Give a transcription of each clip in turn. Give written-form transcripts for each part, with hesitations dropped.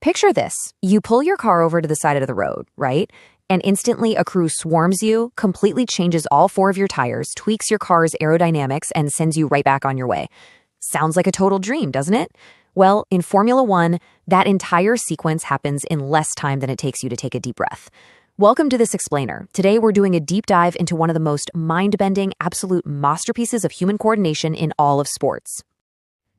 Picture this. You pull your car over to the side of the road, right? And instantly a crew swarms you, completely changes all four of your tires, tweaks your car's aerodynamics, and sends you right back on your way. Sounds like a total dream, doesn't it? Well, in Formula One, that entire sequence happens in less time than it takes you to take a deep breath. Welcome to This Explainer. Today we're doing a deep dive into one of the most mind-bending, absolute masterpieces of human coordination in all of sports.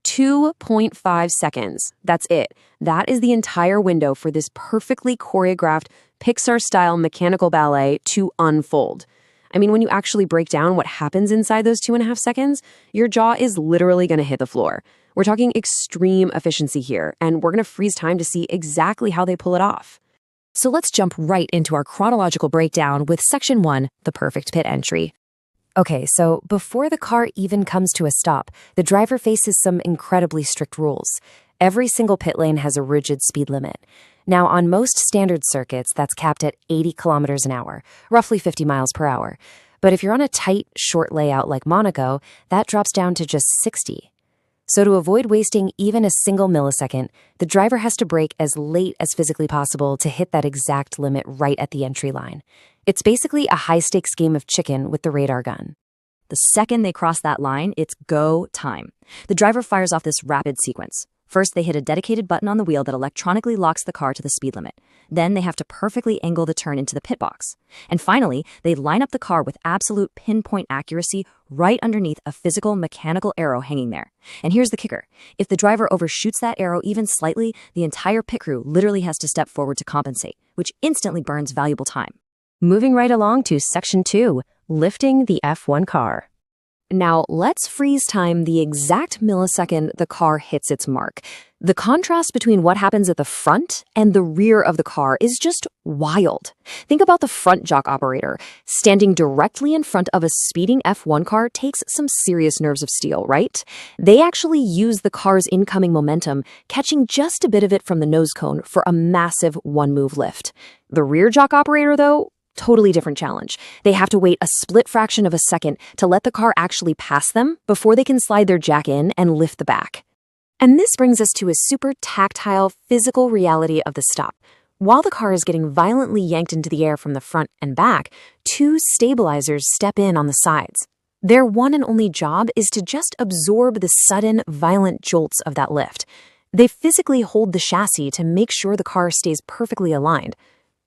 2.5 seconds. That's it. That is the entire window for this perfectly choreographed Pixar-style mechanical ballet to unfold. I mean, when you actually break down what happens inside those 2.5 seconds, your jaw is literally going to hit the floor. We're talking extreme efficiency here, and we're going to freeze time to see exactly how they pull it off. So let's jump right into our chronological breakdown with Section 1, the perfect pit entry. Okay, so before the car even comes to a stop, the driver faces some incredibly strict rules. Every single pit lane has a rigid speed limit. Now, on most standard circuits, that's capped at 80 kilometers an hour, roughly 50 miles per hour. But if you're on a tight, short layout like Monaco, that drops down to just 60. So to avoid wasting even a single millisecond, the driver has to brake as late as physically possible to hit that exact limit right at the entry line. It's basically a high-stakes game of chicken with the radar gun. The second they cross that line, it's go time. The driver fires off this rapid sequence. First, they hit a dedicated button on the wheel that electronically locks the car to the speed limit. Then they have to perfectly angle the turn into the pit box. And finally, they line up the car with absolute pinpoint accuracy right underneath a physical mechanical arrow hanging there. And here's the kicker. If the driver overshoots that arrow even slightly, the entire pit crew literally has to step forward to compensate, which instantly burns valuable time. Moving right along to Section 2, lifting the F1 car. Now, let's freeze time the exact millisecond the car hits its mark. The contrast between what happens at the front and the rear of the car is just wild. Think about the front jock operator. Standing directly in front of a speeding F1 car takes some serious nerves of steel, right? They actually use the car's incoming momentum, catching just a bit of it from the nose cone for a massive one-move lift. The rear jock operator, though, totally different challenge. They have to wait a split fraction of a second to let the car actually pass them before they can slide their jack in and lift the back. And this brings us to a super tactile, physical reality of the stop. While the car is getting violently yanked into the air from the front and back, two stabilizers step in on the sides. Their one and only job is to just absorb the sudden, violent jolts of that lift. They physically hold the chassis to make sure the car stays perfectly aligned.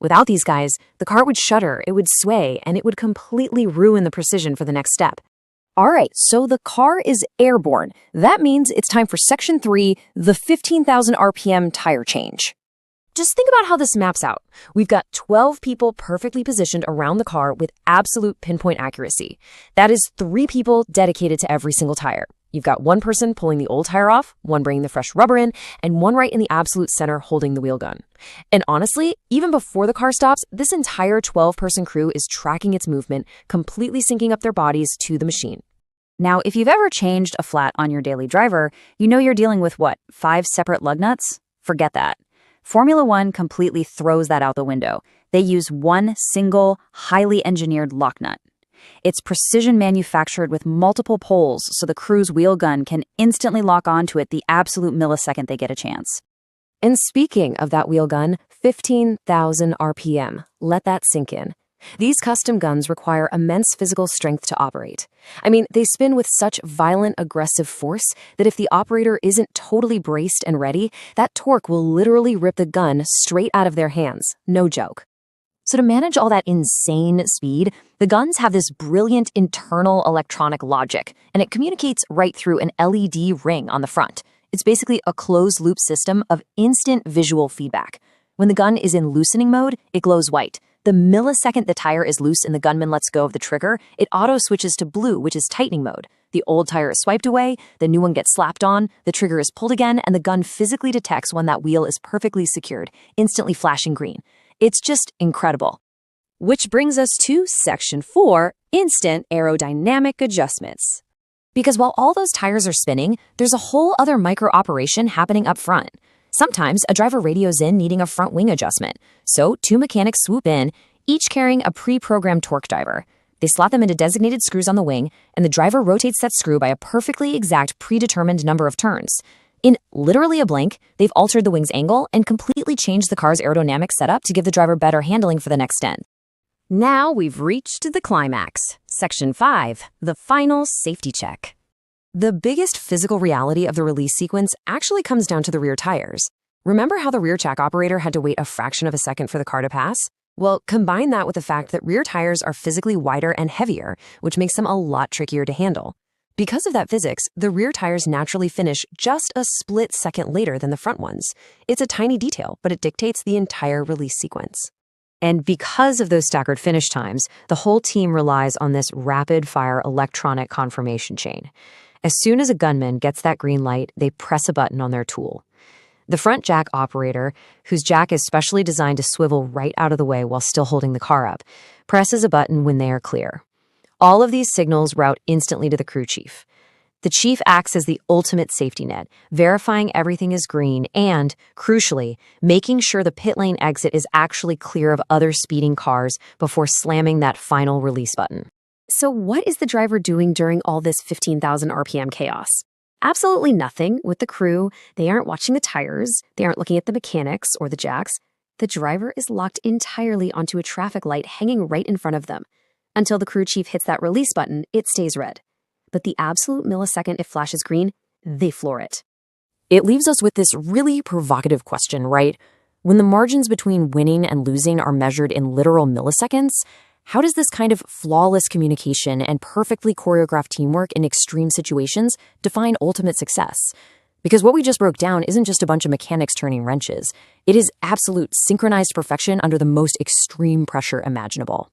Without these guys, the car would shudder, it would sway, and it would completely ruin the precision for the next step. All right, so the car is airborne. That means it's time for Section 3, the 15,000 RPM tire change. Just think about how this maps out. We've got 12 people perfectly positioned around the car with absolute pinpoint accuracy. That is 3 people dedicated to every single tire. You've got one person pulling the old tire off, one bringing the fresh rubber in, and one right in the absolute center holding the wheel gun. And honestly, even before the car stops, this entire 12-person crew is tracking its movement, completely syncing up their bodies to the machine. Now, if you've ever changed a flat on your daily driver, you know you're dealing with, 5 separate lug nuts? Forget that. Formula One completely throws that out the window. They use one single, highly engineered lock nut. It's precision manufactured with multiple poles so the crew's wheel gun can instantly lock onto it the absolute millisecond they get a chance. And speaking of that wheel gun, 15,000 RPM. Let that sink in. These custom guns require immense physical strength to operate. I mean, they spin with such violent, aggressive force that if the operator isn't totally braced and ready, that torque will literally rip the gun straight out of their hands. No joke. So to manage all that insane speed, the guns have this brilliant internal electronic logic, and it communicates right through an LED ring on the front. It's basically a closed-loop system of instant visual feedback. When the gun is in loosening mode, it glows white. The millisecond the tire is loose and the gunman lets go of the trigger, it auto-switches to blue, which is tightening mode. The old tire is swiped away, the new one gets slapped on, the trigger is pulled again, and the gun physically detects when that wheel is perfectly secured, instantly flashing green. It's just incredible. Which brings us to Section 4, Instant Aerodynamic Adjustments. Because while all those tires are spinning, there's a whole other micro-operation happening up front. Sometimes a driver radios in needing a front wing adjustment. So 2 mechanics swoop in, each carrying a pre-programmed torque driver. They slot them into designated screws on the wing, and the driver rotates that screw by a perfectly exact predetermined number of turns. In literally a blink, they've altered the wing's angle and completely changed the car's aerodynamic setup to give the driver better handling for the next stint. Now we've reached the climax. Section 5, the final safety check. The biggest physical reality of the release sequence actually comes down to the rear tires. Remember how the rear jack operator had to wait a fraction of a second for the car to pass? Well, combine that with the fact that rear tires are physically wider and heavier, which makes them a lot trickier to handle. Because of that physics, the rear tires naturally finish just a split second later than the front ones. It's a tiny detail, but it dictates the entire release sequence. And because of those staggered finish times, the whole team relies on this rapid-fire electronic confirmation chain. As soon as a gunman gets that green light, they press a button on their tool. The front jack operator, whose jack is specially designed to swivel right out of the way while still holding the car up, presses a button when they are clear. All of these signals route instantly to the crew chief. The chief acts as the ultimate safety net, verifying everything is green and, crucially, making sure the pit lane exit is actually clear of other speeding cars before slamming that final release button. So what is the driver doing during all this 15,000 RPM chaos? Absolutely nothing. With the crew, they aren't watching the tires, they aren't looking at the mechanics or the jacks. The driver is locked entirely onto a traffic light hanging right in front of them. Until the crew chief hits that release button, it stays red. But the absolute millisecond it flashes green, they floor it. It leaves us with this really provocative question, right? When the margins between winning and losing are measured in literal milliseconds, how does this kind of flawless communication and perfectly choreographed teamwork in extreme situations define ultimate success? Because what we just broke down isn't just a bunch of mechanics turning wrenches. It is absolute synchronized perfection under the most extreme pressure imaginable.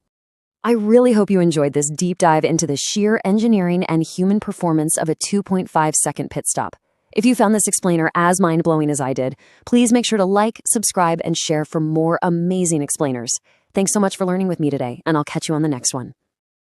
I really hope you enjoyed this deep dive into the sheer engineering and human performance of a 2.5-second pit stop. If you found this explainer as mind-blowing as I did, please make sure to like, subscribe, and share for more amazing explainers. Thanks so much for learning with me today, and I'll catch you on the next one.